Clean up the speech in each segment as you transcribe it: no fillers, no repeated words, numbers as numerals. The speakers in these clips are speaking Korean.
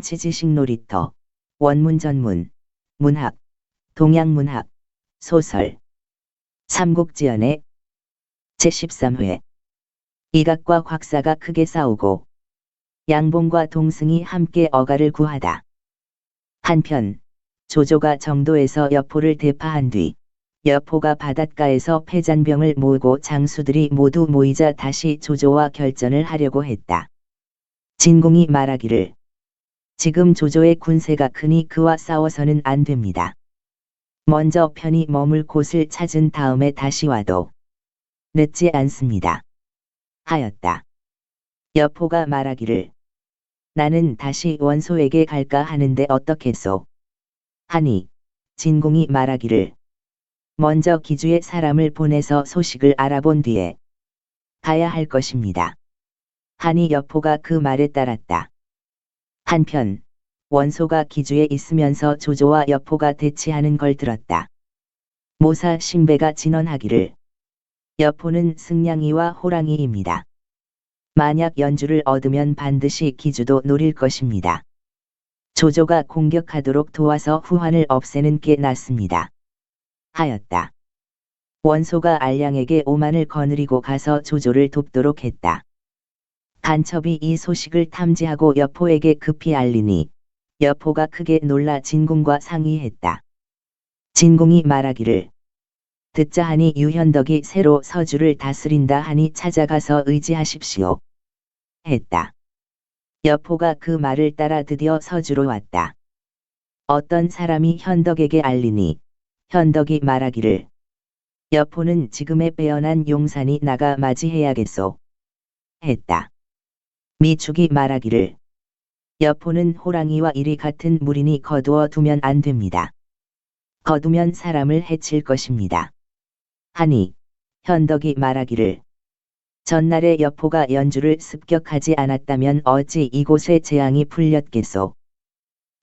치지식 놀이터, 원문 전문, 문학, 동양문학, 소설, 삼국지연의 제13회. 이각과 곽사가 크게 싸우고 양봉과 동승이 함께 어가를 구하다. 한편 조조가 정도에서 여포를 대파한 뒤 여포가 바닷가에서 패잔병을 모으고 장수들이 모두 모이자 다시 조조와 결전을 하려고 했다. 진공이 말하기를 지금 조조의 군세가 크니 그와 싸워서는 안 됩니다. 먼저 편히 머물 곳을 찾은 다음에 다시 와도 늦지 않습니다. 하였다. 여포가 말하기를 나는 다시 원소에게 갈까 하는데 어떻겠소? 하니 진공이 말하기를 먼저 기주에 사람을 보내서 소식을 알아본 뒤에 가야 할 것입니다. 하니 여포가 그 말에 따랐다. 한편 원소가 기주에 있으면서 조조와 여포가 대치하는 걸 들었다. 모사 신배가 진언하기를 여포는 승냥이와 호랑이입니다. 만약 연주를 얻으면 반드시 기주도 노릴 것입니다. 조조가 공격하도록 도와서 후환을 없애는 게 낫습니다. 하였다. 원소가 알량에게 오만을 거느리고 가서 조조를 돕도록 했다. 간첩이 이 소식을 탐지하고 여포에게 급히 알리니 여포가 크게 놀라 진공과 상의했다. 진공이 말하기를 듣자 하니 유현덕이 새로 서주를 다스린다 하니 찾아가서 의지하십시오. 했다. 여포가 그 말을 따라 드디어 서주로 왔다. 어떤 사람이 현덕에게 알리니 현덕이 말하기를 여포는 지금의 빼어난 용산이 나가 맞이해야겠소. 했다. 미축이 말하기를 여포는 호랑이와 일이 같은 물이니 거두어 두면 안 됩니다. 거두면 사람을 해칠 것입니다. 하니 현덕이 말하기를 전날에 여포가 연주를 습격하지 않았다면 어찌 이곳에 재앙이 풀렸겠소.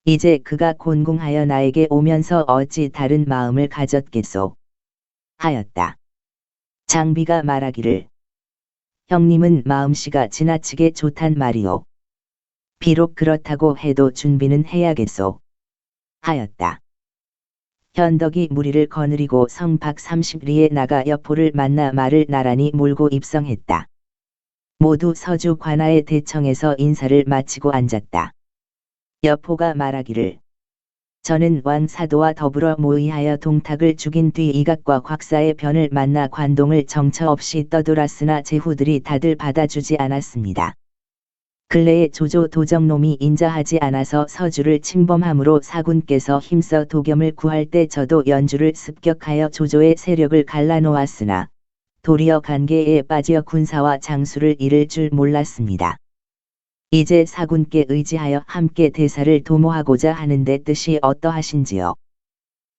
이제 그가 곤궁하여 나에게 오면서 어찌 다른 마음을 가졌겠소. 하였다. 장비가 말하기를 형님은 마음씨가 지나치게 좋단 말이오. 비록 그렇다고 해도 준비는 해야겠소. 하였다. 현덕이 무리를 거느리고 성 밖 30리에 나가 여포를 만나 말을 나란히 몰고 입성했다. 모두 서주 관아의 대청에서 인사를 마치고 앉았다. 여포가 말하기를 저는 왕사도와 더불어 모의하여 동탁을 죽인 뒤 이각과 곽사의 변을 만나 관동을 정처 없이 떠돌았으나 제후들이 다들 받아주지 않았습니다. 근래에 조조 도정놈이 인자하지 않아서 서주를 침범함으로 사군께서 힘써 도겸을 구할 때 저도 연주를 습격하여 조조의 세력을 갈라놓았으나 도리어 관계에 빠져 군사와 장수를 잃을 줄 몰랐습니다. 이제 사군께 의지하여 함께 대사를 도모하고자 하는데 뜻이 어떠하신지요?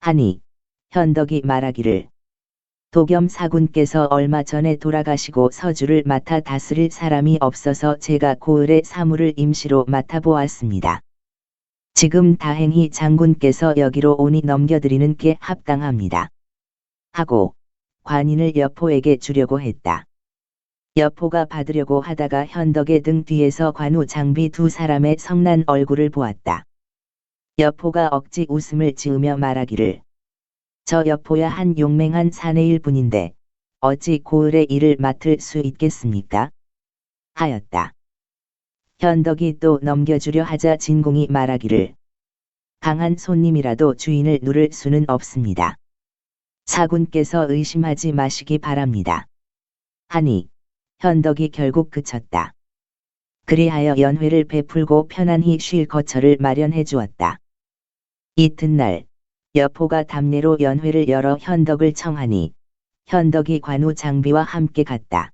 하니 현덕이 말하기를 도겸 사군께서 얼마 전에 돌아가시고 서주를 맡아 다스릴 사람이 없어서 제가 고을의 사무를 임시로 맡아보았습니다. 지금 다행히 장군께서 여기로 오니 넘겨드리는 게 합당합니다. 하고 관인을 여포에게 주려고 했다. 여포가 받으려고 하다가 현덕의 등 뒤에서 관우 장비 두 사람의 성난 얼굴을 보았다. 여포가 억지 웃음을 지으며 말하기를 저 여포야 한 용맹한 사내일 뿐인데 어찌 고을의 일을 맡을 수 있겠습니까? 하였다. 현덕이 또 넘겨주려 하자 진공이 말하기를 강한 손님이라도 주인을 누를 수는 없습니다. 사군께서 의심하지 마시기 바랍니다. 하니 현덕이 결국 그쳤다. 그리하여 연회를 베풀고 편안히 쉴 거처를 마련해 주었다. 이튿날 여포가 담례로 연회를 열어 현덕을 청하니 현덕이 관우 장비와 함께 갔다.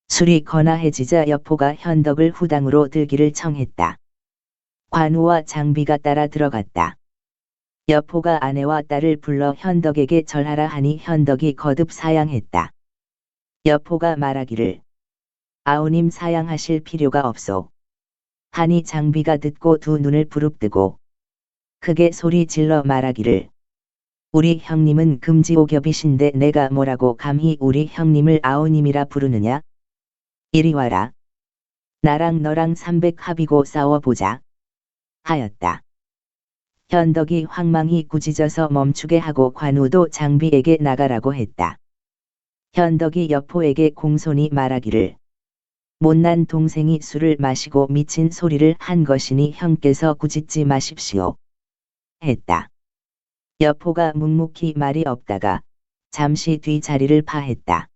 술이 거나해지자 여포가 현덕을 후당으로 들기를 청했다. 관우와 장비가 따라 들어갔다. 여포가 아내와 딸을 불러 현덕에게 절하라 하니 현덕이 거듭 사양했다. 여포가 말하기를 아우님 사양하실 필요가 없소. 하니 장비가 듣고 두 눈을 부릅뜨고 크게 소리 질러 말하기를 우리 형님은 금지오겹이신데 내가 뭐라고 감히 우리 형님을 아우님이라 부르느냐? 이리 와라. 나랑 너랑 300 합이고 싸워보자. 하였다. 현덕이 황망히 꾸짖어서 멈추게 하고 관우도 장비에게 나가라고 했다. 현덕이 여포에게 공손히 말하기를 못난 동생이 술을 마시고 미친 소리를 한 것이니 형께서 꾸짖지 마십시오. 했다. 여포가 묵묵히 말이 없다가 잠시 뒤 자리를 파했다.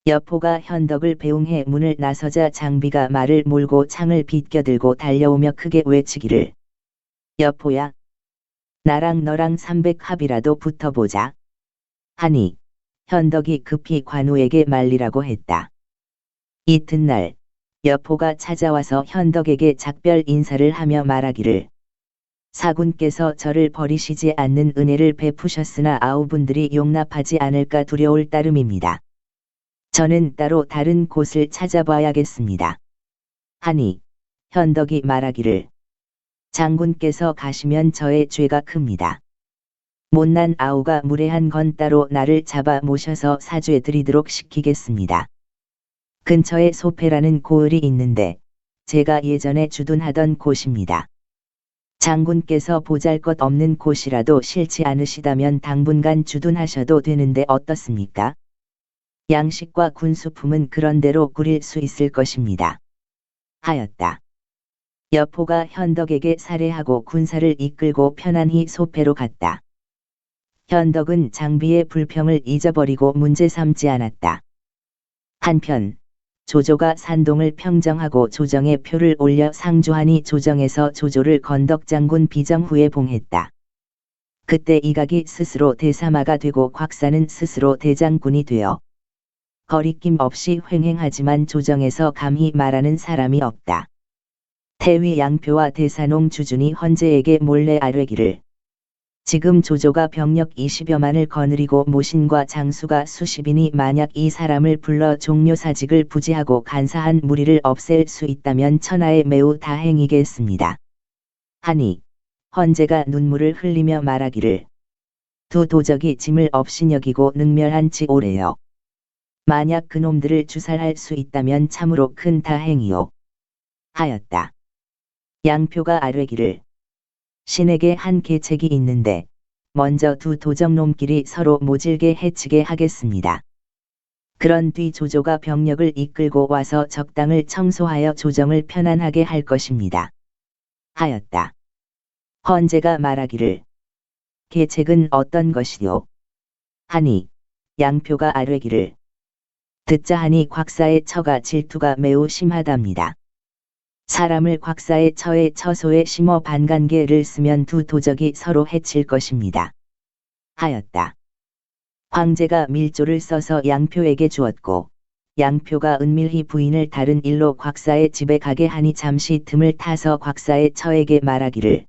여포가 현덕을 배웅해 문을 나서자 장비가 말을 몰고 창을 비껴들고 달려오며 크게 외치기를 여포야, 나랑 너랑 300합이라도 붙어보자. 하니 현덕이 급히 관우에게 말리라고 했다. 이튿날 여포가 찾아와서 현덕에게 작별 인사를 하며 말하기를 사군께서 저를 버리시지 않는 은혜를 베푸셨으나 아우분들이 용납하지 않을까 두려울 따름입니다. 저는 따로 다른 곳을 찾아봐야겠습니다. 하니 현덕이 말하기를 장군께서 가시면 저의 죄가 큽니다. 못난 아우가 무례한 건 따로 나를 잡아 모셔서 사죄 드리도록 시키겠습니다. 근처에 소패라는 고을이 있는데 제가 예전에 주둔하던 곳입니다. 장군께서 보잘것없는 곳이라도 싫지 않으시다면 당분간 주둔하셔도 되는데 어떻습니까? 양식과 군수품은 그런대로 꾸릴 수 있을 것입니다. 하였다. 여포가 현덕에게 살해하고 군사를 이끌고 편안히 소패로 갔다. 현덕은 장비의 불평을 잊어버리고 문제 삼지 않았다. 한편 조조가 산동을 평정하고 조정에 표를 올려 상주하니 조정에서 조조를 건덕장군 비정후에 봉했다. 그때 이각이 스스로 대사마가 되고 곽사는 스스로 대장군이 되어 거리낌 없이 횡행하지만 조정에서 감히 말하는 사람이 없다. 태위 양표와 대사농 주준이 헌제에게 몰래 아뢰기를 지금 조조가 병력 20여만을 거느리고 모신과 장수가 수십이니 만약 이 사람을 불러 종료사직을 부지하고 간사한 무리를 없앨 수 있다면 천하에 매우 다행이겠습니다. 하니 헌제가 눈물을 흘리며 말하기를 두 도적이 짐을 없이 여기고 능멸한 지 오래요. 만약 그놈들을 주살할 수 있다면 참으로 큰 다행이요. 하였다. 양표가 아뢰기를 신에게 한 계책이 있는데 먼저 두 도적놈끼리 서로 모질게 해치게 하겠습니다. 그런 뒤 조조가 병력을 이끌고 와서 적당을 청소하여 조정을 편안하게 할 것입니다. 하였다. 헌제가 말하기를 계책은 어떤 것이요? 하니 양표가 아뢰기를 듣자 하니 곽사의 처가 질투가 매우 심하답니다. 사람을 곽사의 처에 처소에 심어 반간계를 쓰면 두 도적이 서로 해칠 것입니다. 하였다. 황제가 밀조를 써서 양표에게 주었고 양표가 은밀히 부인을 다른 일로 곽사의 집에 가게 하니 잠시 틈을 타서 곽사의 처에게 말하기를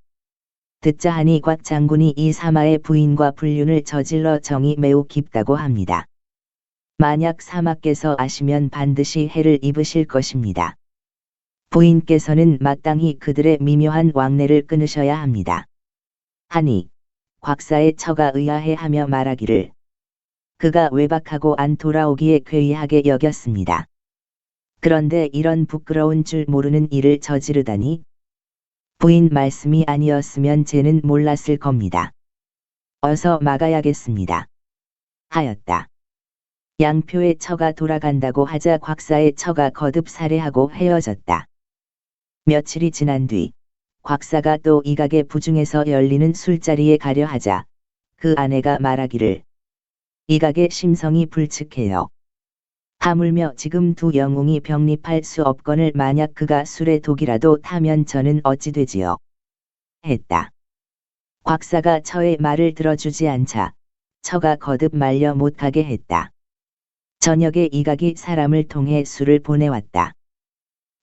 듣자 하니 곽 장군이 이 사마의 부인과 불륜을 저질러 정이 매우 깊다고 합니다. 만약 사마께서 아시면 반드시 해를 입으실 것입니다. 부인께서는 마땅히 그들의 미묘한 왕래를 끊으셔야 합니다. 하니 곽사의 처가 의아해하며 말하기를 그가 외박하고 안 돌아오기에 괴이하게 여겼습니다. 그런데 이런 부끄러운 줄 모르는 일을 저지르다니 부인 말씀이 아니었으면 쟤는 몰랐을 겁니다. 어서 막아야겠습니다. 하였다. 양표의 처가 돌아간다고 하자 곽사의 처가 거듭 살해하고 헤어졌다. 며칠이 지난 뒤 곽사가 또 이각의 부중에서 열리는 술자리에 가려 하자 그 아내가 말하기를 이각의 심성이 불측해요. 하물며 지금 두 영웅이 병립할 수 없거늘 만약 그가 술에 독이라도 타면 저는 어찌 되지요? 했다. 곽사가 처의 말을 들어주지 않자 처가 거듭 말려 못 가게 했다. 저녁에 이각이 사람을 통해 술을 보내왔다.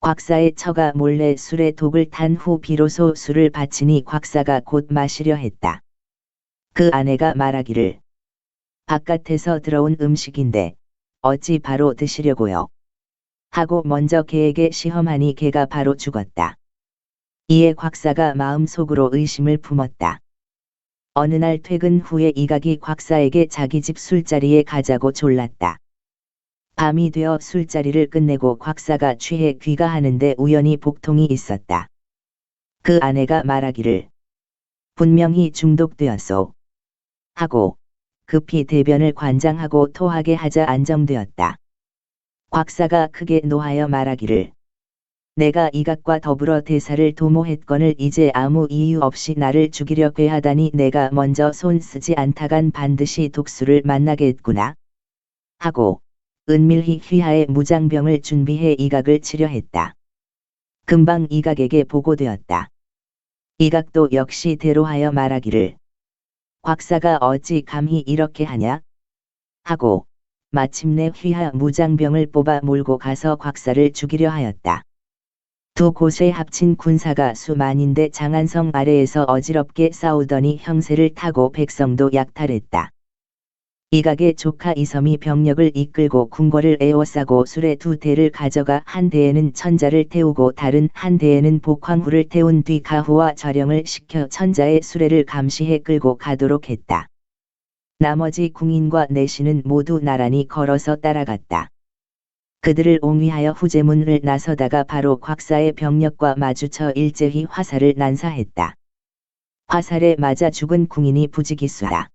곽사의 처가 몰래 술에 독을 탄 후 비로소 술을 바치니 곽사가 곧 마시려 했다. 그 아내가 말하기를 바깥에서 들어온 음식인데 어찌 바로 드시려고요? 하고 먼저 개에게 시험하니 개가 바로 죽었다. 이에 곽사가 마음속으로 의심을 품었다. 어느 날 퇴근 후에 이각이 곽사에게 자기 집 술자리에 가자고 졸랐다. 밤이 되어 술자리를 끝내고 곽사가 취해 귀가하는데 우연히 복통이 있었다. 그 아내가 말하기를 분명히 중독되었소 하고 급히 대변을 관장하고 토하게 하자 안정되었다. 곽사가 크게 노하여 말하기를 내가 이각과 더불어 대사를 도모했거늘 이제 아무 이유 없이 나를 죽이려 괴하다니 내가 먼저 손 쓰지 않다간 반드시 독수를 만나겠구나 하고 은밀히 휘하에 무장병을 준비해 이각을 치려했다. 금방 이각에게 보고되었다. 이각도 역시 대로하여 말하기를 곽사가 어찌 감히 이렇게 하냐 하고 마침내 휘하 무장병을 뽑아 몰고 가서 곽사를 죽이려 하였다. 두 곳에 합친 군사가 수만인데 장안성 아래에서 어지럽게 싸우더니 형세를 타고 백성도 약탈했다. 이각의 조카 이섬이 병력을 이끌고 궁궐을 에워싸고 수레 두 대를 가져가 한 대에는 천자를 태우고 다른 한 대에는 복황후를 태운 뒤 가후와 절영을 시켜 천자의 수레를 감시해 끌고 가도록 했다. 나머지 궁인과 내신은 모두 나란히 걸어서 따라갔다. 그들을 옹위하여 후제문을 나서다가 바로 곽사의 병력과 마주쳐 일제히 화살을 난사했다. 화살에 맞아 죽은 궁인이 부지기수다.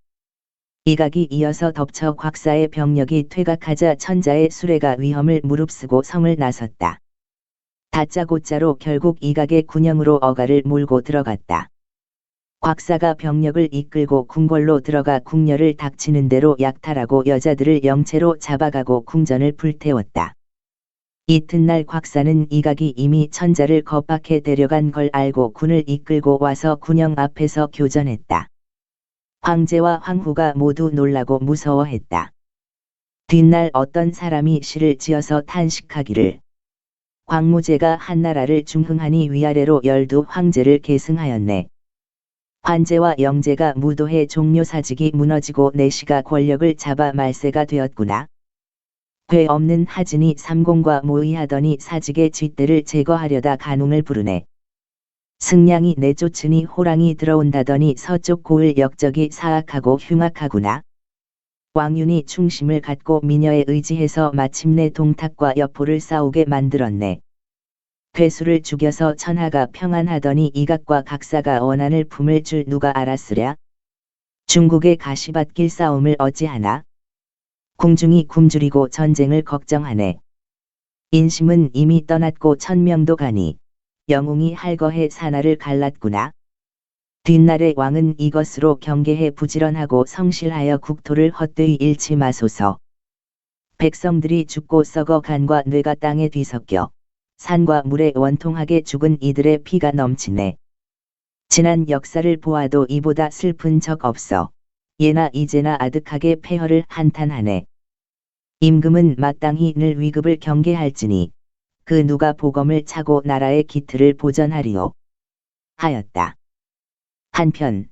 이각이 이어서 덮쳐 곽사의 병력이 퇴각하자 천자의 수레가 위험을 무릅쓰고 성을 나섰다. 다짜고짜로 결국 이각의 군영으로 어가를 몰고 들어갔다. 곽사가 병력을 이끌고 궁궐로 들어가 궁녀를 닥치는 대로 약탈하고 여자들을 영체로 잡아가고 궁전을 불태웠다. 이튿날 곽사는 이각이 이미 천자를 겁박해 데려간 걸 알고 군을 이끌고 와서 군영 앞에서 교전했다. 황제와 황후가 모두 놀라고 무서워했다. 뒷날 어떤 사람이 시를 지어서 탄식하기를 광무제가 한나라를 중흥하니 위아래로 12황제를 계승하였네. 환제와 영제가 무도해 종묘사직이 무너지고 내시가 권력을 잡아 말세가 되었구나. 괴 없는 하진이 삼공과 모의하더니 사직의 쥐떼를 제거하려다 간웅을 부르네. 승량이 내쫓으니 호랑이 들어온다더니 서쪽 고을 역적이 사악하고 흉악하구나. 왕윤이 충심을 갖고 미녀에 의지해서 마침내 동탁과 여포를 싸우게 만들었네. 괴수를 죽여서 천하가 평안하더니 이각과 각사가 원한을 품을 줄 누가 알았으랴. 중국의 가시밭길 싸움을 어찌하나. 궁중이 굶주리고 전쟁을 걱정하네. 인심은 이미 떠났고 천명도 가니 영웅이 할거해 사나를 갈랐구나. 뒷날의 왕은 이것으로 경계해 부지런하고 성실하여 국토를 헛되이 잃지 마소서. 백성들이 죽고 썩어 간과 뇌가 땅에 뒤섞여 산과 물에 원통하게 죽은 이들의 피가 넘치네. 지난 역사를 보아도 이보다 슬픈 적 없어. 예나 이제나 아득하게 폐허를 한탄하네. 임금은 마땅히 늘 위급을 경계할지니 그 누가 보검을 차고 나라의 기틀을 보전하리오. 하였다. 한편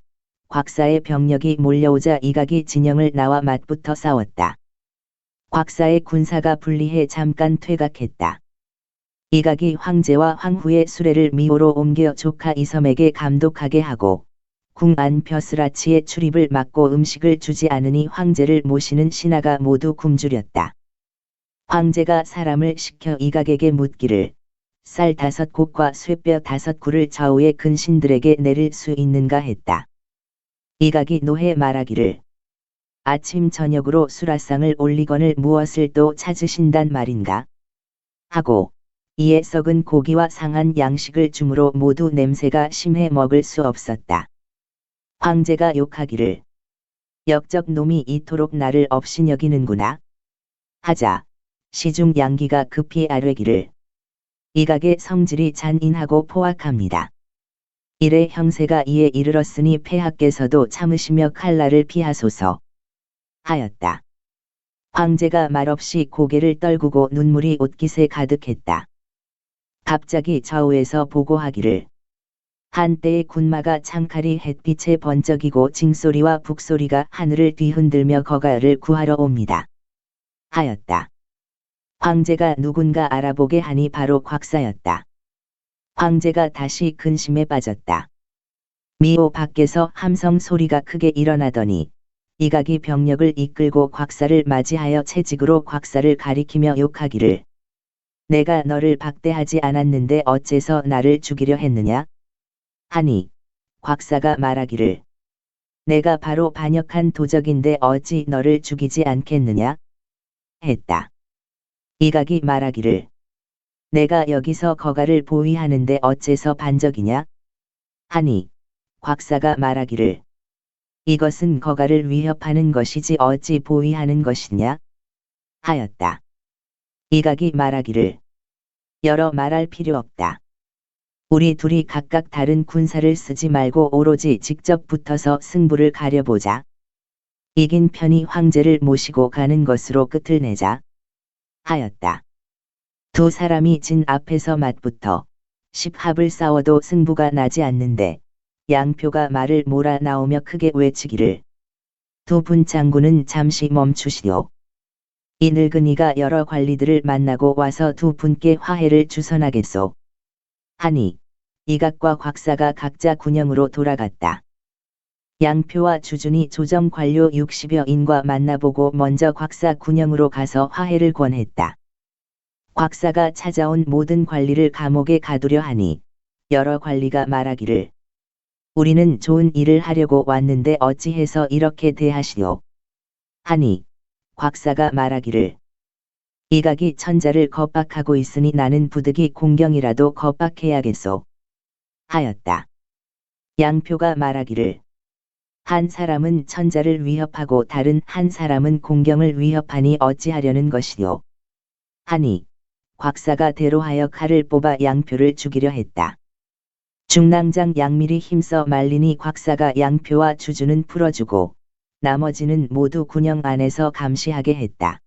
곽사의 병력이 몰려오자 이각이 진영을 나와 맞붙어 싸웠다. 곽사의 군사가 분리해 잠깐 퇴각했다. 이각이 황제와 황후의 수레를 미호로 옮겨 조카 이섬에게 감독하게 하고 궁 안 벼슬아치의 출입을 막고 음식을 주지 않으니 황제를 모시는 신하가 모두 굶주렸다. 황제가 사람을 시켜 이각에게 묻기를 쌀 5곡과 쇠뼈 5구를 좌우의 근신들에게 내릴 수 있는가 했다. 이각이 노해 말하기를 아침 저녁으로 수라상을 올리거늘 무엇을 또 찾으신단 말인가 하고 이에 썩은 고기와 상한 양식을 주므로 모두 냄새가 심해 먹을 수 없었다. 황제가 욕하기를 역적 놈이 이토록 나를 업신여기는구나 하자 시중 양기가 급히 아뢰기를 이각의 성질이 잔인하고 포악합니다. 이래 형세가 이에 이르렀으니 폐하께서도 참으시며 칼날을 피하소서 하였다. 황제가 말없이 고개를 떨구고 눈물이 옷깃에 가득했다. 갑자기 좌우에서 보고하기를 한때의 군마가 창칼이 햇빛에 번쩍이고 징소리와 북소리가 하늘을 뒤흔들며 거가를 구하러 옵니다. 하였다. 황제가 누군가 알아보게 하니 바로 곽사였다. 황제가 다시 근심에 빠졌다. 미호 밖에서 함성 소리가 크게 일어나더니 이각이 병력을 이끌고 곽사를 맞이하여 채찍으로 곽사를 가리키며 욕하기를 내가 너를 박대하지 않았는데 어째서 나를 죽이려 했느냐? 하니 곽사가 말하기를 내가 바로 반역한 도적인데 어찌 너를 죽이지 않겠느냐 했다. 이각이 말하기를 내가 여기서 거가를 보위하는데 어째서 반적이냐 하니 곽사가 말하기를 이것은 거가를 위협하는 것이지 어찌 보위하는 것이냐 하였다. 이각이 말하기를 여러 말할 필요 없다. 우리 둘이 각각 다른 군사를 쓰지 말고 오로지 직접 붙어서 승부를 가려보자. 이긴 편이 황제를 모시고 가는 것으로 끝을 내자. 하였다. 두 사람이 진 앞에서 맞붙어 10합을 싸워도 승부가 나지 않는데 양표가 말을 몰아 나오며 크게 외치기를 두 분 장군은 잠시 멈추시오. 이 늙은이가 여러 관리들을 만나고 와서 두 분께 화해를 주선하겠소. 하니 이각과 곽사가 각자 군영으로 돌아갔다. 양표와 주준이 조정 관료 60여 인과 만나보고 먼저 곽사 군영으로 가서 화해를 권했다. 곽사가 찾아온 모든 관리를 감옥에 가두려 하니 여러 관리가 말하기를 우리는 좋은 일을 하려고 왔는데 어찌해서 이렇게 대하시오. 하니 곽사가 말하기를 이각이 천자를 겁박하고 있으니 나는 부득이 공경이라도 겁박해야겠소. 하였다. 양표가 말하기를 한 사람은 천자를 위협하고 다른 한 사람은 공경을 위협하니 어찌하려는 것이오. 하니 곽사가 대로하여 칼을 뽑아 양표를 죽이려 했다. 중랑장 양밀이 힘써 말리니 곽사가 양표와 주준은 풀어주고 나머지는 모두 군영 안에서 감시하게 했다.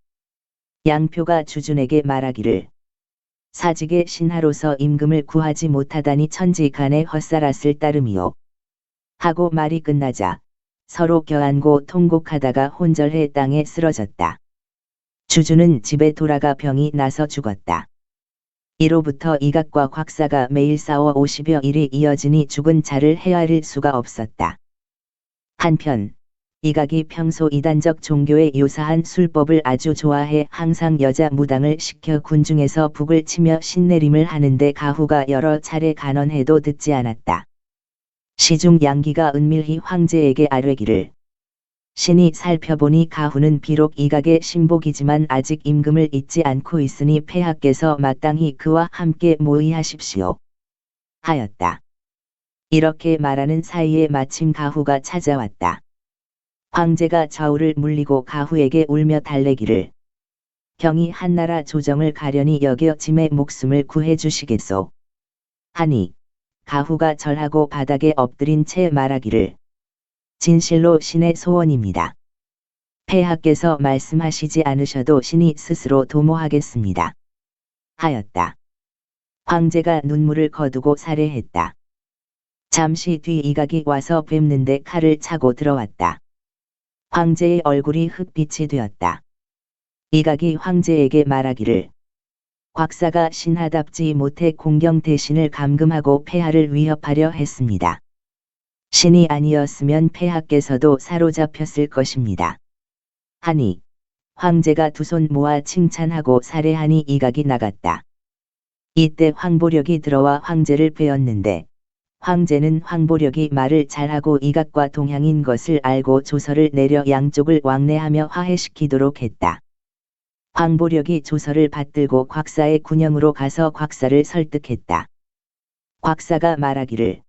양표가 주준에게 말하기를 사직의 신하로서 임금을 구하지 못하다니 천지간에 헛살았을 따름이오. 하고 말이 끝나자 서로 껴안고 통곡하다가 혼절해 땅에 쓰러졌다. 주준은 집에 돌아가 병이 나서 죽었다. 이로부터 이각과 곽사가 매일 싸워 50여 일이 이어지니 죽은 자를 헤아릴 수가 없었다. 한편 이각이 평소 이단적 종교에 유사한 술법을 아주 좋아해 항상 여자 무당을 시켜 군중에서 북을 치며 신내림을 하는데 가후가 여러 차례 간언해도 듣지 않았다. 시중 양기가 은밀히 황제에게 아뢰기를 신이 살펴보니 가후는 비록 이각의 신복이지만 아직 임금을 잊지 않고 있으니 폐하께서 마땅히 그와 함께 모의하십시오. 하였다. 이렇게 말하는 사이에 마침 가후가 찾아왔다. 황제가 좌우를 물리고 가후에게 울며 달래기를 경이 한나라 조정을 가려니 여겨 짐의 목숨을 구해주시겠소. 하니 가후가 절하고 바닥에 엎드린 채 말하기를 진실로 신의 소원입니다. 폐하께서 말씀하시지 않으셔도 신이 스스로 도모하겠습니다. 하였다. 황제가 눈물을 거두고 살해했다. 잠시 뒤 이각이 와서 뵙는데 칼을 차고 들어왔다. 황제의 얼굴이 흑빛이 되었다. 이각이 황제에게 말하기를 곽사가 신하답지 못해 공경 대신을 감금하고 폐하를 위협하려 했습니다. 신이 아니었으면 폐하께서도 사로잡혔을 것입니다. 하니 황제가 두 손 모아 칭찬하고 살해하니 이각이 나갔다. 이때 황보력이 들어와 황제를 베었는데 황제는 황보력이 말을 잘하고 이각과 동향인 것을 알고 조서를 내려 양쪽을 왕래하며 화해시키도록 했다. 황보력이 조서를 받들고 곽사의 군영으로 가서 곽사를 설득했다. 곽사가 말하기를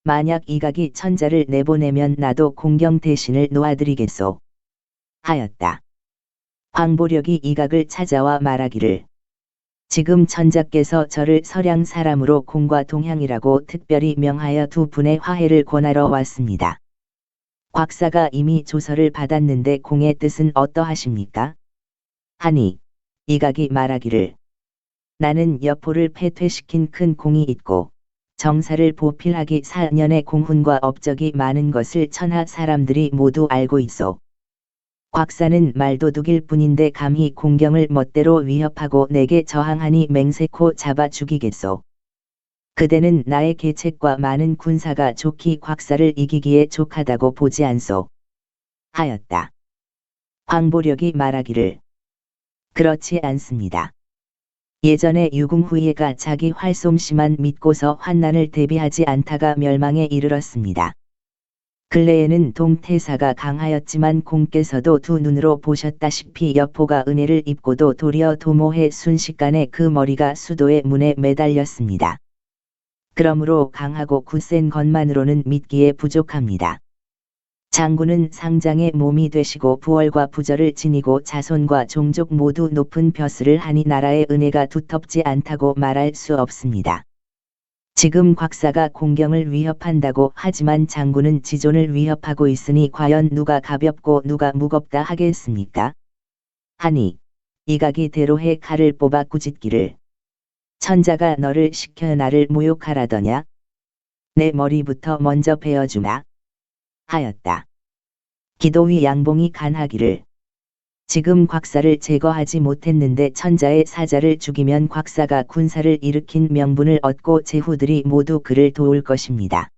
만약 이각이 천자를 내보내면 나도 공경 대신을 놓아드리겠소. 하였다. 황보력이 이각을 찾아와 말하기를 지금 천자께서 저를 서량 사람으로 공과 동향이라고 특별히 명하여 두 분의 화해를 권하러 왔습니다. 곽사가 이미 조서를 받았는데 공의 뜻은 어떠하십니까? 하니 이각이 말하기를 나는 여포를 패퇴시킨 큰 공이 있고 정사를 보필하기 4년의 공훈과 업적이 많은 것을 천하 사람들이 모두 알고 있어. 곽사는 말도둑일 뿐인데 감히 공경을 멋대로 위협하고 내게 저항하니 맹세코 잡아 죽이겠소. 그대는 나의 계책과 많은 군사가 좋기 곽사를 이기기에 족하다고 보지 않소. 하였다. 황보력이 말하기를 그렇지 않습니다. 예전에 유궁후예가 자기 활솜씨만 믿고서 환난을 대비하지 않다가 멸망에 이르렀습니다. 근래에는 동태사가 강하였지만 공께서도 두 눈으로 보셨다시피 여포가 은혜를 입고도 도리어 도모해 순식간에 그 머리가 수도의 문에 매달렸습니다. 그러므로 강하고 굳센 것만으로는 믿기에 부족합니다. 장군은 상장의 몸이 되시고 부월과 부절을 지니고 자손과 종족 모두 높은 벼슬을 하니 나라의 은혜가 두텁지 않다고 말할 수 없습니다. 지금 곽사가 공경을 위협한다고 하지만 장군은 지존을 위협하고 있으니 과연 누가 가볍고 누가 무겁다 하겠습니까? 하니 이각이 대로해 칼을 뽑아 꾸짖기를 천자가 너를 시켜 나를 모욕하라더냐? 내 머리부터 먼저 베어주나? 하였다. 기도위 양봉이 간하기를 지금 곽사를 제거하지 못했는데 천자의 사자를 죽이면 곽사가 군사를 일으킨 명분을 얻고 제후들이 모두 그를 도울 것입니다.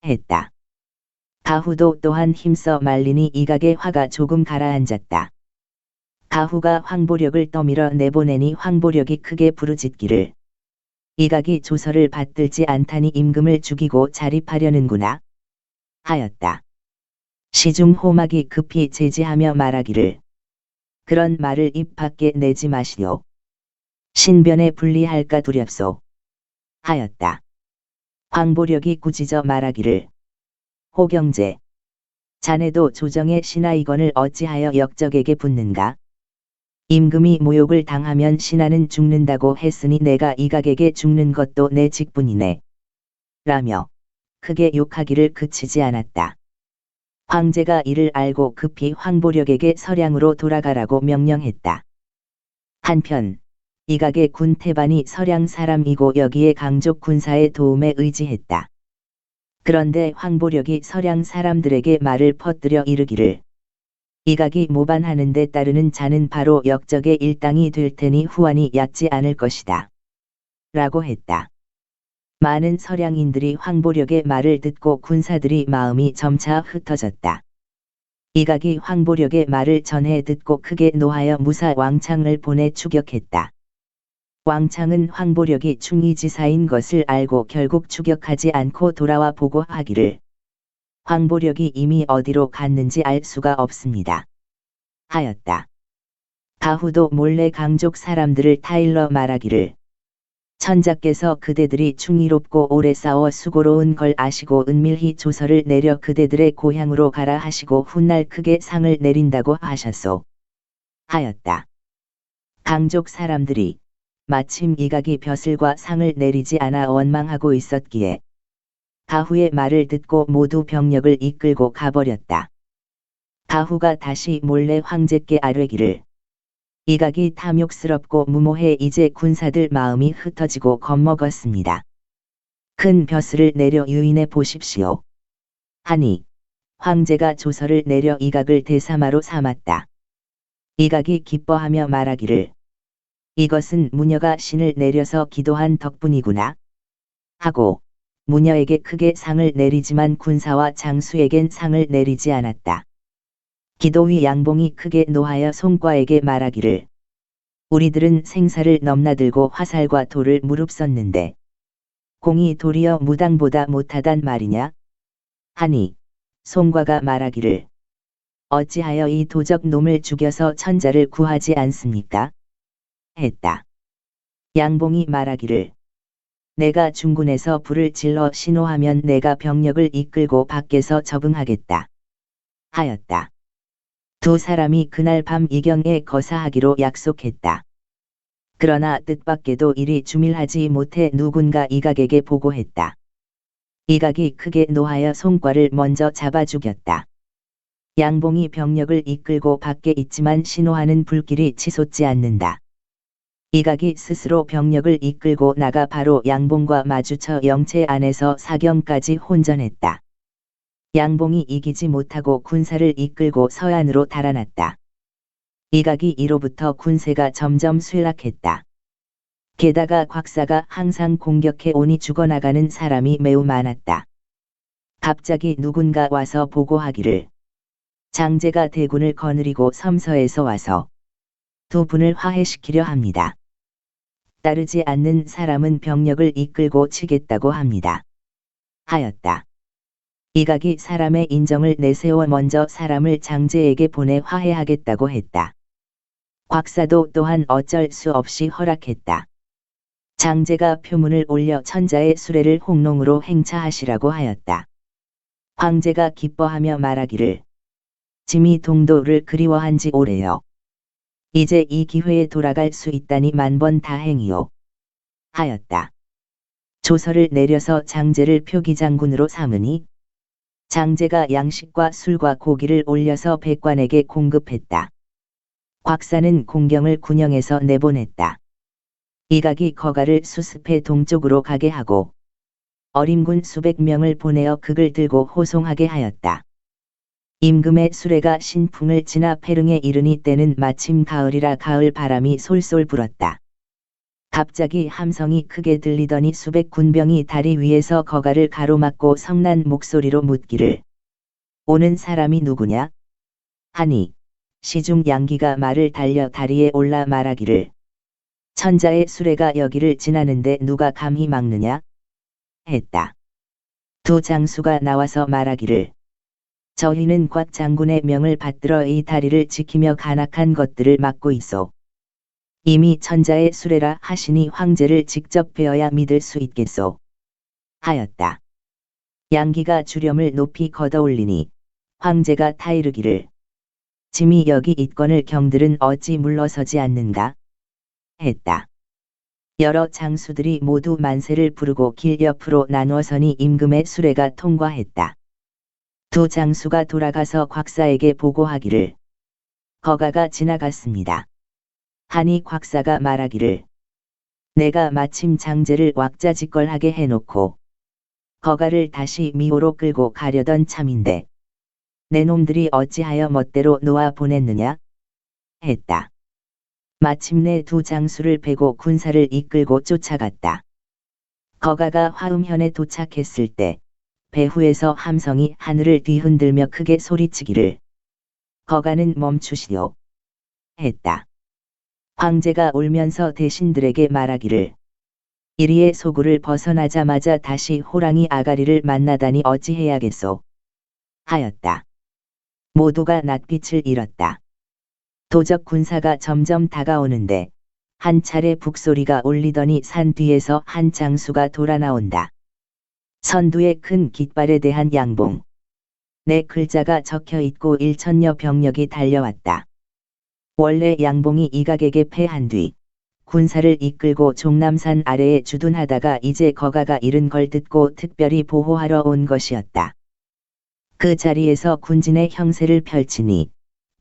했다. 가후도 또한 힘써 말리니 이각의 화가 조금 가라앉았다. 가후가 황보력을 떠밀어 내보내니 황보력이 크게 부르짖기를 이각이 조서를 받들지 않다니 임금을 죽이고 자립하려는구나. 하였다. 시중 호막이 급히 제지하며 말하기를 그런 말을 입 밖에 내지 마시오. 신변에 불리할까 두렵소. 하였다. 황보력이 꾸짖어 말하기를 호경제 자네도 조정의 신하이건을 어찌하여 역적에게 붙는가? 임금이 모욕을 당하면 신하는 죽는다고 했으니 내가 이각에게 죽는 것도 내 직분이네. 라며 크게 욕하기를 그치지 않았다. 황제가 이를 알고 급히 황보력에게 서량으로 돌아가라고 명령했다. 한편 이각의 군 태반이 서량 사람이고 여기에 강족 군사의 도움에 의지했다. 그런데 황보력이 서량 사람들에게 말을 퍼뜨려 이르기를 이각이 모반하는 데 따르는 자는 바로 역적의 일당이 될 테니 후환이 얕지 않을 것이다. 라고 했다. 많은 서량인들이 황보력의 말을 듣고 군사들이 마음이 점차 흩어졌다. 이각이 황보력의 말을 전해 듣고 크게 노하여 무사 왕창을 보내 추격했다. 왕창은 황보력이 충의지사인 것을 알고 결국 추격하지 않고 돌아와 보고하기를 황보력이 이미 어디로 갔는지 알 수가 없습니다. 하였다. 가후도 몰래 강족 사람들을 타일러 말하기를 천자께서 그대들이 충의롭고 오래 싸워 수고로운 걸 아시고 은밀히 조서를 내려 그대들의 고향으로 가라 하시고 훗날 크게 상을 내린다고 하셨소. 하였다. 강족 사람들이 마침 이각이 벼슬과 상을 내리지 않아 원망하고 있었기에 가후의 말을 듣고 모두 병력을 이끌고 가버렸다. 가후가 다시 몰래 황제께 아뢰기를 이각이 탐욕스럽고 무모해 이제 군사들 마음이 흩어지고 겁먹었습니다. 큰 벼슬을 내려 유인해 보십시오. 하니 황제가 조서를 내려 이각을 대사마로 삼았다. 이각이 기뻐하며 말하기를 이것은 무녀가 신을 내려서 기도한 덕분이구나. 하고 무녀에게 크게 상을 내리지만 군사와 장수에겐 상을 내리지 않았다. 기도위 양봉이 크게 노하여 송과에게 말하기를 우리들은 생사를 넘나들고 화살과 돌을 무릅썼는데 공이 도리어 무당보다 못하단 말이냐? 하니 송과가 말하기를 어찌하여 이 도적 놈을 죽여서 천자를 구하지 않습니까? 했다. 양봉이 말하기를 내가 중군에서 불을 질러 신호하면 내가 병력을 이끌고 밖에서 적응하겠다. 하였다. 두 사람이 그날 밤 이경에 거사하기로 약속했다. 그러나 뜻밖에도 일이 주밀하지 못해 누군가 이각에게 보고했다. 이각이 크게 노하여 송과를 먼저 잡아 죽였다. 양봉이 병력을 이끌고 밖에 있지만 신호하는 불길이 치솟지 않는다. 이각이 스스로 병력을 이끌고 나가 바로 양봉과 마주쳐 영체 안에서 사경까지 혼전했다. 양봉이 이기지 못하고 군사를 이끌고 서안으로 달아났다. 이각이 이로부터 군세가 점점 쇠락했다. 게다가 곽사가 항상 공격해 오니 죽어나가는 사람이 매우 많았다. 갑자기 누군가 와서 보고하기를 장제가 대군을 거느리고 섬서에서 와서 두 분을 화해시키려 합니다. 따르지 않는 사람은 병력을 이끌고 치겠다고 합니다. 하였다. 이각이 사람의 인정을 내세워 먼저 사람을 장제에게 보내 화해하겠다고 했다. 곽사도 또한 어쩔 수 없이 허락했다. 장제가 표문을 올려 천자의 수레를 홍롱으로 행차하시라고 하였다. 황제가 기뻐하며 말하기를 짐이 동도를 그리워한 지 오래요. 이제 이 기회에 돌아갈 수 있다니 만번 다행이요. 하였다. 조서를 내려서 장제를 표기장군으로 삼으니 장제가 양식과 술과 고기를 올려서 백관에게 공급했다. 곽사는 공경을 군영에서 내보냈다. 이각이 거가를 수습해 동쪽으로 가게 하고 어림군 수백 명을 보내어 극을 들고 호송하게 하였다. 임금의 수레가 신풍을 지나 페릉에 이르니 때는 마침 가을이라 가을 바람이 솔솔 불었다. 갑자기 함성이 크게 들리더니 수백 군병이 다리 위에서 거가를 가로막고 성난 목소리로 묻기를 오는 사람이 누구냐? 하니 시중 양기가 말을 달려 다리에 올라 말하기를 천자의 수레가 여기를 지나는데 누가 감히 막느냐? 했다. 두 장수가 나와서 말하기를 저희는 곽 장군의 명을 받들어 이 다리를 지키며 간악한 것들을 막고 있소. 이미 천자의 수레라 하시니 황제를 직접 뵈어야 믿을 수 있겠소. 하였다. 양기가 주렴을 높이 걷어올리니 황제가 타이르기를 짐이 여기 있거늘 경들은 어찌 물러서지 않는가? 했다. 여러 장수들이 모두 만세를 부르고 길 옆으로 나누어서니 임금의 수레가 통과했다. 두 장수가 돌아가서 곽사에게 보고하기를 거가가 지나갔습니다. 하니 곽사가 말하기를 내가 마침 장제를 왁자지껄하게 해놓고 거가를 다시 미호로 끌고 가려던 참인데 내 놈들이 어찌하여 멋대로 놓아 보냈느냐? 했다. 마침내 두 장수를 베고 군사를 이끌고 쫓아갔다. 거가가 화음현에 도착했을 때 배후에서 함성이 하늘을 뒤흔들며 크게 소리치기를 거가는 멈추시오. 했다. 황제가 울면서 대신들에게 말하기를 이리의 소굴을 벗어나자마자 다시 호랑이 아가리를 만나다니 어찌해야겠소. 하였다. 모두가 낯빛을 잃었다. 도적 군사가 점점 다가오는데 한 차례 북소리가 울리더니 산 뒤에서 한 장수가 돌아 나온다. 선두의 큰 깃발에 대한 양봉. 네 글자가 적혀 있고 1천여 병력이 달려왔다. 원래 양봉이 이각에게 패한 뒤 군사를 이끌고 종남산 아래에 주둔하다가 이제 거가가 잃은 걸 듣고 특별히 보호하러 온 것이었다. 그 자리에서 군진의 형세를 펼치니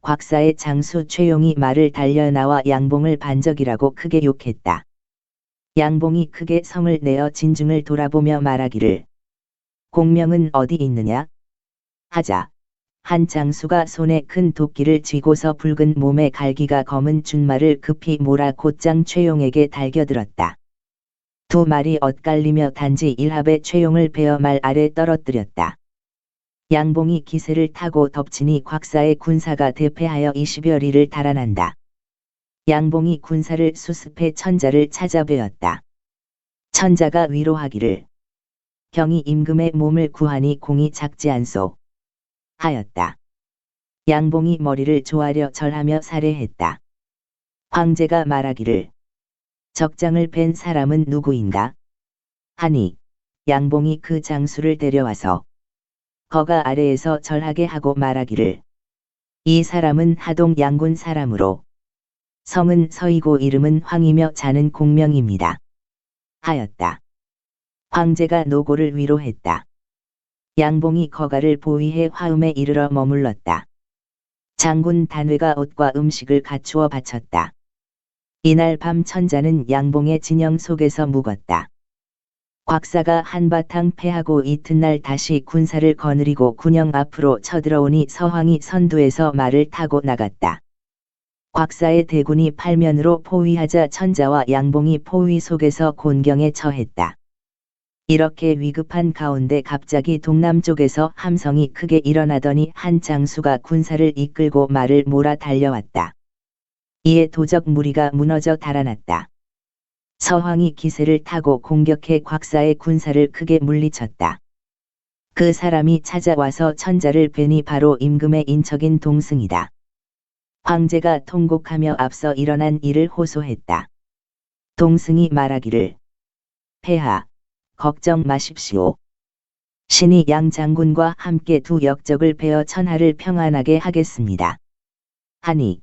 곽사의 장수 최용이 말을 달려 나와 양봉을 반적이라고 크게 욕했다. 양봉이 크게 성을 내어 진중을 돌아보며 말하기를 공명은 어디 있느냐? 하자 한 장수가 손에 큰 도끼를 쥐고서 붉은 몸에 갈기가 검은 준말을 급히 몰아 곧장 최용에게 달겨들었다. 두 말이 엇갈리며 단지 일합에 최용을 베어 말 아래 떨어뜨렸다. 양봉이 기세를 타고 덮치니 곽사의 군사가 대패하여 20여 리를 달아난다. 양봉이 군사를 수습해 천자를 찾아뵈었다. 천자가 위로하기를 경이 임금의 몸을 구하니 공이 작지 않소. 하였다. 양봉이 머리를 조아려 절하며 살해했다. 황제가 말하기를 적장을 벤 사람은 누구인가? 하니 양봉이 그 장수를 데려와서 거가 아래에서 절하게 하고 말하기를 이 사람은 하동 양군 사람으로 성은 서이고 이름은 황이며 자는 공명입니다. 하였다. 황제가 노고를 위로했다. 양봉이 거가를 보위해 화음에 이르러 머물렀다. 장군 단회가 옷과 음식을 갖추어 바쳤다. 이날 밤 천자는 양봉의 진영 속에서 묵었다. 곽사가 한바탕 패하고 이튿날 다시 군사를 거느리고 군영 앞으로 쳐들어오니 서황이 선두에서 말을 타고 나갔다. 곽사의 대군이 팔면으로 포위하자 천자와 양봉이 포위 속에서 곤경에 처했다. 이렇게 위급한 가운데 갑자기 동남쪽에서 함성이 크게 일어나더니 한 장수가 군사를 이끌고 말을 몰아 달려왔다. 이에 도적 무리가 무너져 달아났다. 서황이 기세를 타고 공격해 곽사의 군사를 크게 물리쳤다. 그 사람이 찾아와서 천자를 뵈니 바로 임금의 인척인 동승이다. 황제가 통곡하며 앞서 일어난 일을 호소했다. 동승이 말하기를 폐하, 걱정 마십시오. 신이 양 장군과 함께 두 역적을 베어 천하를 평안하게 하겠습니다. 하니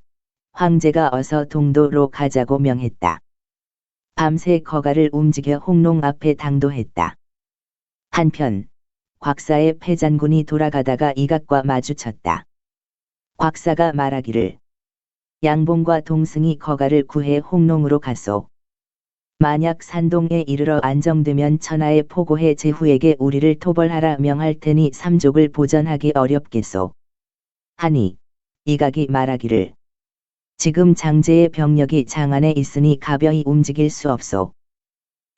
황제가 어서 동도로 가자고 명했다. 밤새 거가를 움직여 홍농 앞에 당도했다. 한편 곽사의 패잔군이 돌아가다가 이각과 마주쳤다. 곽사가 말하기를 양봉과 동승이 거가를 구해 홍농으로 갔소. 만약 산동에 이르러 안정되면 천하의 포고해 제후에게 우리를 토벌하라 명할 테니 삼족을 보전하기 어렵겠소. 하니 이각이 말하기를 지금 장제의 병력이 장안에 있으니 가벼이 움직일 수 없소.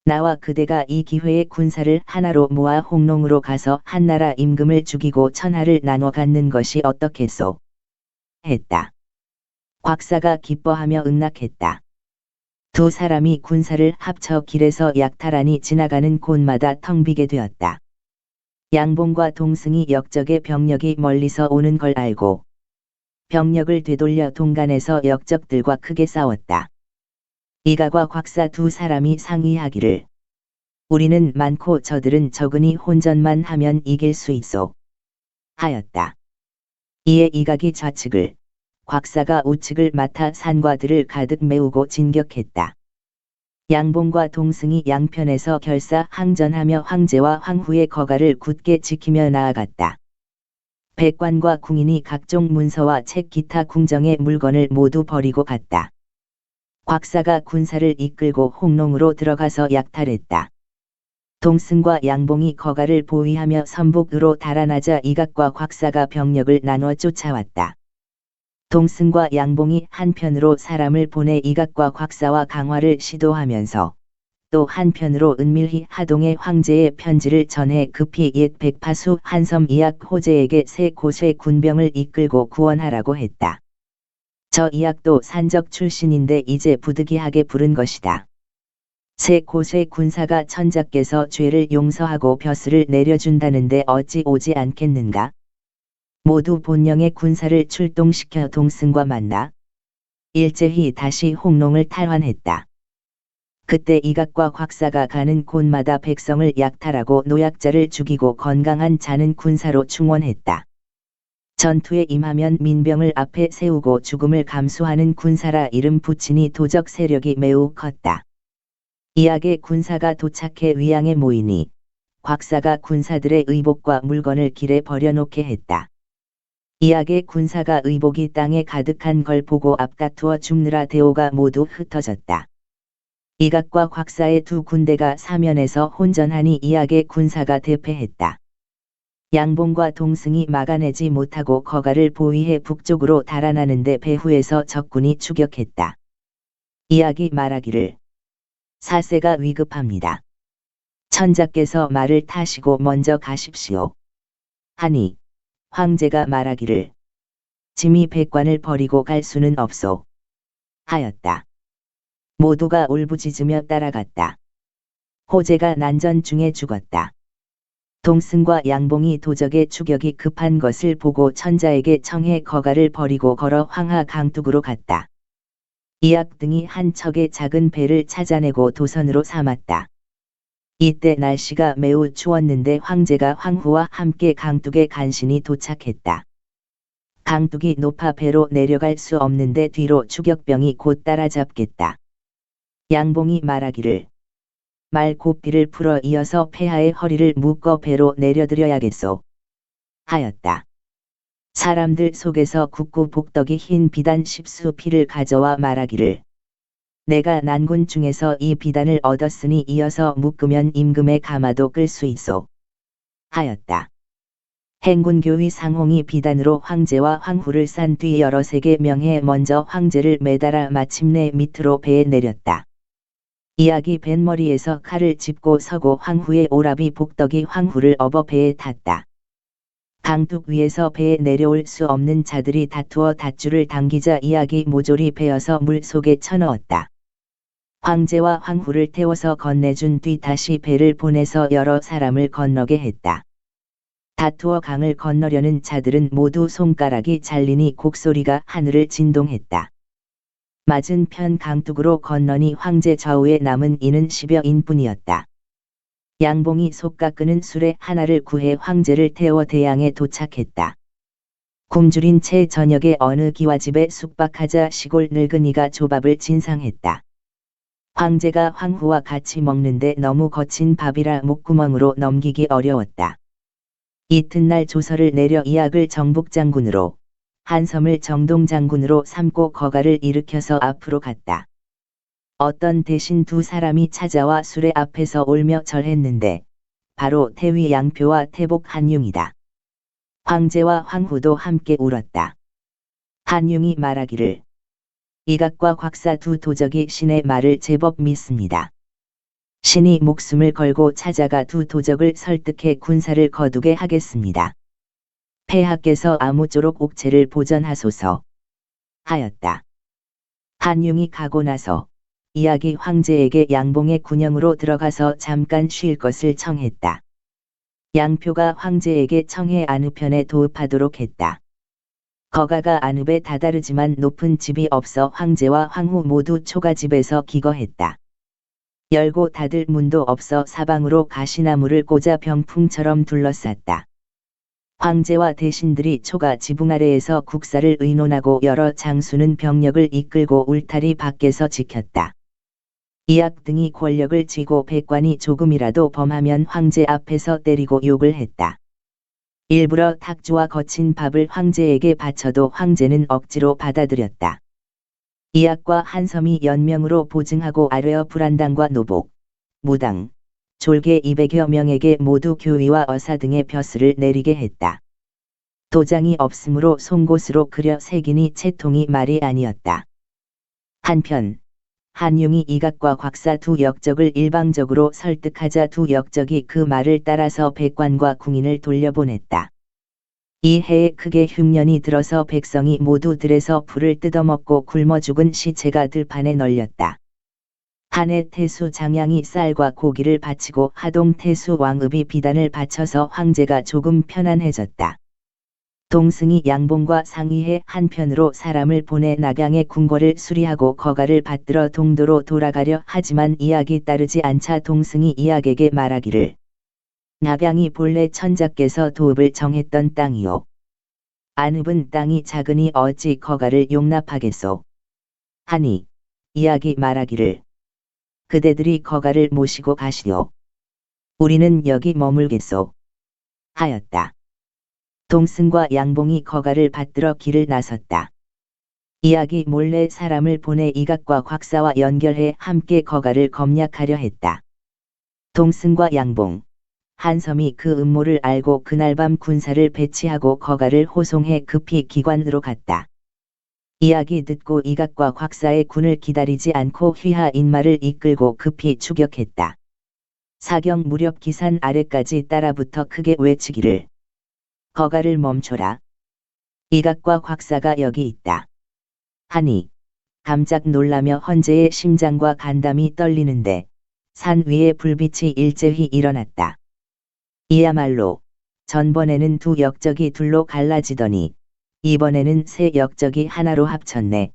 나와 그대가 이 기회에 군사를 하나로 모아 홍농으로 가서 한나라 임금을 죽이고 천하를 나눠 갖는 것이 어떻겠소? 했다. 곽사가 기뻐하며 응낙했다. 두 사람이 군사를 합쳐 길에서 약탈하니 지나가는 곳마다 텅 비게 되었다. 양봉과 동승이 역적의 병력이 멀리서 오는 걸 알고 병력을 되돌려 동간에서 역적들과 크게 싸웠다. 이각과 곽사 두 사람이 상의하기를 우리는 많고 저들은 적으니 혼전만 하면 이길 수 있소. 하였다. 이에 이각이 좌측을 곽사가 우측을 맡아 산과 들을 가득 메우고 진격했다. 양봉과 동승이 양편에서 결사항전하며 황제와 황후의 거가를 굳게 지키며 나아갔다. 백관과 궁인이 각종 문서와 책 기타 궁정의 물건을 모두 버리고 갔다. 곽사가 군사를 이끌고 홍농으로 들어가서 약탈했다. 동승과 양봉이 거가를 보위하며 선북으로 달아나자 이각과 곽사가 병력을 나눠 쫓아왔다. 동승과 양봉이 한편으로 사람을 보내 이각과 곽사와 강화를 시도하면서 또 한편으로 은밀히 하동의 황제의 편지를 전해 급히 옛 백파수 한섬 이악 호제에게 세 곳의 군병을 이끌고 구원하라고 했다. 저 이악도 산적 출신인데 이제 부득이하게 부른 것이다. 세 곳의 군사가 천자께서 죄를 용서하고 벼슬을 내려준다는데 어찌 오지 않겠는가? 모두 본령의 군사를 출동시켜 동승과 만나 일제히 다시 홍농을 탈환했다. 그때 이각과 곽사가 가는 곳마다 백성을 약탈하고 노약자를 죽이고 건강한 자는 군사로 충원했다. 전투에 임하면 민병을 앞에 세우고 죽음을 감수하는 군사라 이름 붙이니 도적 세력이 매우 컸다. 이악의 군사가 도착해 위양에 모이니 곽사가 군사들의 의복과 물건을 길에 버려놓게 했다. 이악의 군사가 의복이 땅에 가득한 걸 보고 앞다투어 죽느라 대오가 모두 흩어졌다. 이각과 곽사의 두 군대가 사면에서 혼전하니 이악의 군사가 대패했다. 양봉과 동승이 막아내지 못하고 거가를 보위해 북쪽으로 달아나는데 배후에서 적군이 추격했다. 이악이 말하기를 사세가 위급합니다. 천자께서 말을 타시고 먼저 가십시오. 하니 황제가 말하기를 짐이 백관을 버리고 갈 수는 없소. 하였다. 모두가 울부짖으며 따라갔다. 호제가 난전 중에 죽었다. 동승과 양봉이 도적의 추격이 급한 것을 보고 천자에게 청해 거가를 버리고 걸어 황하 강둑으로 갔다. 이악 등이 한 척의 작은 배를 찾아내고 도선으로 삼았다. 이때 날씨가 매우 추웠는데 황제가 황후와 함께 강둑에 간신히 도착했다. 강둑이 높아 배로 내려갈 수 없는데 뒤로 추격병이 곧 따라잡겠다. 양봉이 말하기를 말 고삐를 풀어 이어서 폐하의 허리를 묶어 배로 내려드려야겠소. 하였다. 사람들 속에서 국구 복덕이 흰 비단 10수 피를 가져와 말하기를 내가 난군 중에서 이 비단을 얻었으니 이어서 묶으면 임금의 가마도 끌 수 있소. 하였다. 행군교위 상홍이 비단으로 황제와 황후를 싼 뒤 여러 세계 명해 먼저 황제를 매달아 마침내 밑으로 배에 내렸다. 이악이 뱃머리에서 칼을 짚고 서고 황후의 오라비 복덕이 황후를 업어 배에 탔다. 강둑 위에서 배에 내려올 수 없는 자들이 다투어 닷줄을 당기자 이악이 모조리 베어서 물 속에 쳐넣었다. 황제와 황후를 태워서 건네준 뒤 다시 배를 보내서 여러 사람을 건너게 했다. 다투어 강을 건너려는 자들은 모두 손가락이 잘리니 곡소리가 하늘을 진동했다. 맞은편 강둑으로 건너니 황제 좌우에 남은 이는 10여 인뿐이었다. 양봉이 솎아 끄는 수레 하나를 구해 황제를 태워 대양에 도착했다. 굶주린 채 저녁에 어느 기와집에 숙박하자 시골 늙은이가 조밥을 진상했다. 황제가 황후와 같이 먹는데 너무 거친 밥이라 목구멍으로 넘기기 어려웠다. 이튿날 조서를 내려 이악을 정복장군으로, 한섬을 정동장군으로 삼고 거가를 일으켜서 앞으로 갔다. 어떤 대신 두 사람이 찾아와 수레 앞에서 울며 절했는데 바로 태위 양표와 태복 한융이다. 황제와 황후도 함께 울었다. 한융이 말하기를 이각과 곽사 두 도적이 신의 말을 제법 믿습니다. 신이 목숨을 걸고 찾아가 두 도적을 설득해 군사를 거두게 하겠습니다. 폐하께서 아무쪼록 옥체를 보전하소서 하였다. 한융이 가고 나서 이악이 황제에게 양봉의 군영으로 들어가서 잠깐 쉴 것을 청했다. 양표가 황제에게 청해 안읍편에 도읍하도록 했다. 거가가 안읍에 다다르지만 높은 집이 없어 황제와 황후 모두 초가집에서 기거했다. 열고 닫을 문도 없어 사방으로 가시나무를 꽂아 병풍처럼 둘러쌌다. 황제와 대신들이 초가 지붕 아래에서 국사를 의논하고 여러 장수는 병력을 이끌고 울타리 밖에서 지켰다. 이악 등이 권력을 쥐고 백관이 조금이라도 범하면 황제 앞에서 때리고 욕을 했다. 일부러 탁주와 거친 밥을 황제에게 바쳐도 황제는 억지로 받아들였다. 이악과 한섬이 연명으로 보증하고 아뢰어 불안당과 노복, 무당, 졸개 200여 명에게 모두 교위와 어사 등의 벼슬을 내리게 했다. 도장이 없으므로 송곳으로 그려 새기니 채통이 말이 아니었다. 한편 한융이 이각과 곽사 두 역적을 일방적으로 설득하자 두 역적이 그 말을 따라서 백관과 궁인을 돌려보냈다. 이 해에 크게 흉년이 들어서 백성이 모두 들에서 풀을 뜯어먹고 굶어 죽은 시체가 들판에 널렸다. 한해 태수 장양이 쌀과 고기를 바치고 하동 태수 왕읍이 비단을 바쳐서 황제가 조금 편안해졌다. 동승이 양봉과 상의해 한편으로 사람을 보내 낙양의 궁궐을 수리하고 거가를 받들어 동도로 돌아가려 하지만 이악이 따르지 않자 동승이 이악에게 말하기를 낙양이 본래 천자께서 도읍을 정했던 땅이요. 안읍은 땅이 작으니 어찌 거가를 용납하겠소. 하니 이악이 말하기를 그대들이 거가를 모시고 가시오. 우리는 여기 머물겠소. 하였다. 동승과 양봉이 거가를 받들어 길을 나섰다. 이악이 몰래 사람을 보내 이각과 곽사와 연결해 함께 거가를 검략하려 했다. 동승과 양봉, 한섬이 그 음모를 알고 그날 밤 군사를 배치하고 거가를 호송해 급히 기관으로 갔다. 이악이 듣고 이각과 곽사의 군을 기다리지 않고 휘하 인마를 이끌고 급히 추격했다. 사경 무렵 기산 아래까지 따라붙어 크게 외치기를 거가를 멈춰라. 이각과 곽사가 여기 있다. 하니 깜짝 놀라며 헌제의 심장과 간담이 떨리는데 산 위에 불빛이 일제히 일어났다. 이야말로 전번에는 두 역적이 둘로 갈라지더니 이번에는 세 역적이 하나로 합쳤네.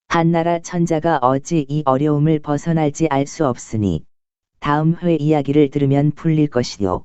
한나라 천자가 어찌 이 어려움을 벗어날지 알 수 없으니 다음 회 이야기를 들으면 풀릴 것이요.